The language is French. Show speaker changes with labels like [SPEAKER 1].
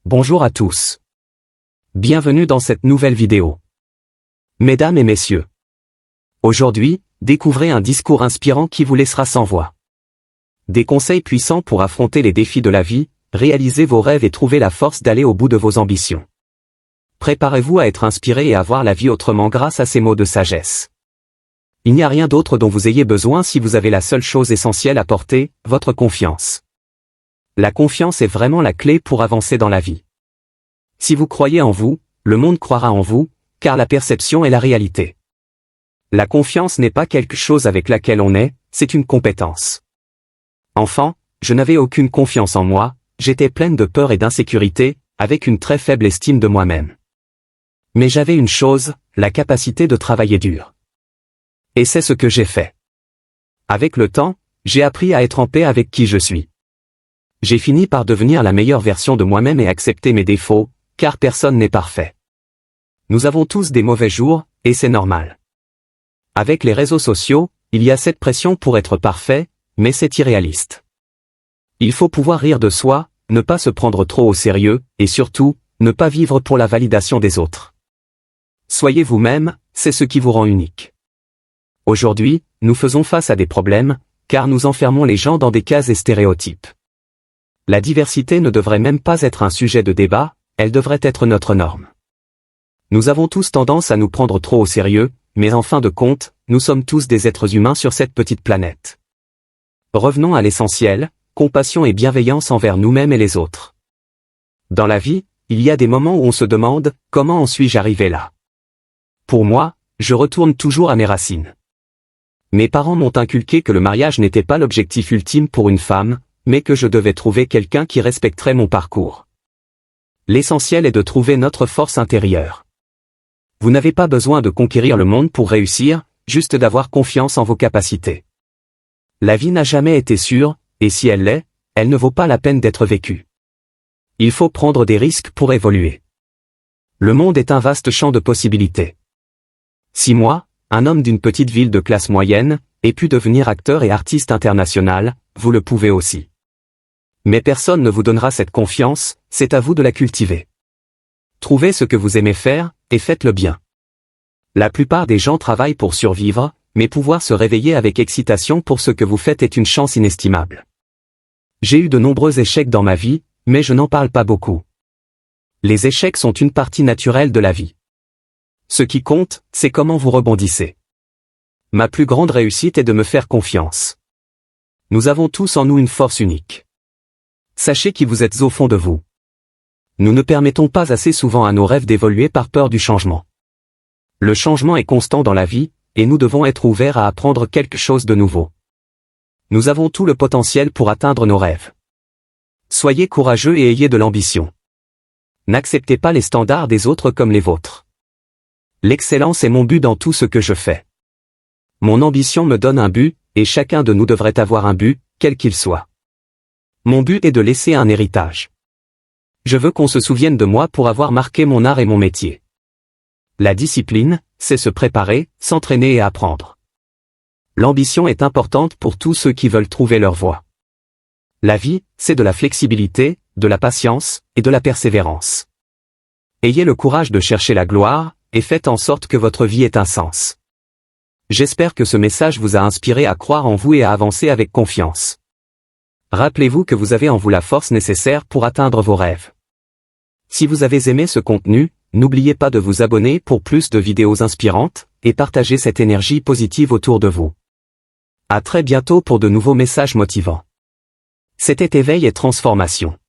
[SPEAKER 1] Bonjour à tous. Bienvenue dans cette nouvelle vidéo. Mesdames et messieurs, aujourd'hui, découvrez un discours inspirant qui vous laissera sans voix. Des conseils puissants pour affronter les défis de la vie, réaliser vos rêves et trouver la force d'aller au bout de vos ambitions. Préparez-vous à être inspiré et à voir la vie autrement grâce à ces mots de sagesse. Il n'y a rien d'autre dont vous ayez besoin si vous avez la seule chose essentielle à porter, votre confiance. La confiance est vraiment la clé pour avancer dans la vie. Si vous croyez en vous, le monde croira en vous, car la perception est la réalité. La confiance n'est pas quelque chose avec laquelle on est, c'est une compétence. Enfant, je n'avais aucune confiance en moi, j'étais pleine de peur et d'insécurité, avec une très faible estime de moi-même. Mais j'avais une chose, la capacité de travailler dur. Et c'est ce que j'ai fait. Avec le temps, j'ai appris à être en paix avec qui je suis. J'ai fini par devenir la meilleure version de moi-même et accepter mes défauts, car personne n'est parfait. Nous avons tous des mauvais jours, et c'est normal. Avec les réseaux sociaux, il y a cette pression pour être parfait, mais c'est irréaliste. Il faut pouvoir rire de soi, ne pas se prendre trop au sérieux, et surtout, ne pas vivre pour la validation des autres. Soyez vous-même, c'est ce qui vous rend unique. Aujourd'hui, nous faisons face à des problèmes, car nous enfermons les gens dans des cases et stéréotypes. La diversité ne devrait même pas être un sujet de débat, elle devrait être notre norme. Nous avons tous tendance à nous prendre trop au sérieux, mais en fin de compte, nous sommes tous des êtres humains sur cette petite planète. Revenons à l'essentiel, compassion et bienveillance envers nous-mêmes et les autres. Dans la vie, il y a des moments où on se demande, comment en suis-je arrivé là? Pour moi, je retourne toujours à mes racines. Mes parents m'ont inculqué que le mariage n'était pas l'objectif ultime pour une femme, mais que je devais trouver quelqu'un qui respecterait mon parcours. L'essentiel est de trouver notre force intérieure. Vous n'avez pas besoin de conquérir le monde pour réussir, juste d'avoir confiance en vos capacités. La vie n'a jamais été sûre, et si elle l'est, elle ne vaut pas la peine d'être vécue. Il faut prendre des risques pour évoluer. Le monde est un vaste champ de possibilités. Si moi, un homme d'une petite ville de classe moyenne, ai pu devenir acteur et artiste international, vous le pouvez aussi. Mais personne ne vous donnera cette confiance, c'est à vous de la cultiver. Trouvez ce que vous aimez faire, et faites-le bien. La plupart des gens travaillent pour survivre, mais pouvoir se réveiller avec excitation pour ce que vous faites est une chance inestimable. J'ai eu de nombreux échecs dans ma vie, mais je n'en parle pas beaucoup. Les échecs sont une partie naturelle de la vie. Ce qui compte, c'est comment vous rebondissez. Ma plus grande réussite est de me faire confiance. Nous avons tous en nous une force unique. Sachez qui vous êtes au fond de vous. Nous ne permettons pas assez souvent à nos rêves d'évoluer par peur du changement. Le changement est constant dans la vie, et nous devons être ouverts à apprendre quelque chose de nouveau. Nous avons tout le potentiel pour atteindre nos rêves. Soyez courageux et ayez de l'ambition. N'acceptez pas les standards des autres comme les vôtres. L'excellence est mon but dans tout ce que je fais. Mon ambition me donne un but, et chacun de nous devrait avoir un but, quel qu'il soit. Mon but est de laisser un héritage. Je veux qu'on se souvienne de moi pour avoir marqué mon art et mon métier. La discipline, c'est se préparer, s'entraîner et apprendre. L'ambition est importante pour tous ceux qui veulent trouver leur voie. La vie, c'est de la flexibilité, de la patience, et de la persévérance. Ayez le courage de chercher la gloire, et faites en sorte que votre vie ait un sens. J'espère que ce message vous a inspiré à croire en vous et à avancer avec confiance. Rappelez-vous que vous avez en vous la force nécessaire pour atteindre vos rêves. Si vous avez aimé ce contenu, n'oubliez pas de vous abonner pour plus de vidéos inspirantes, et partager cette énergie positive autour de vous. À très bientôt pour de nouveaux messages motivants. C'était Éveil et Transformation.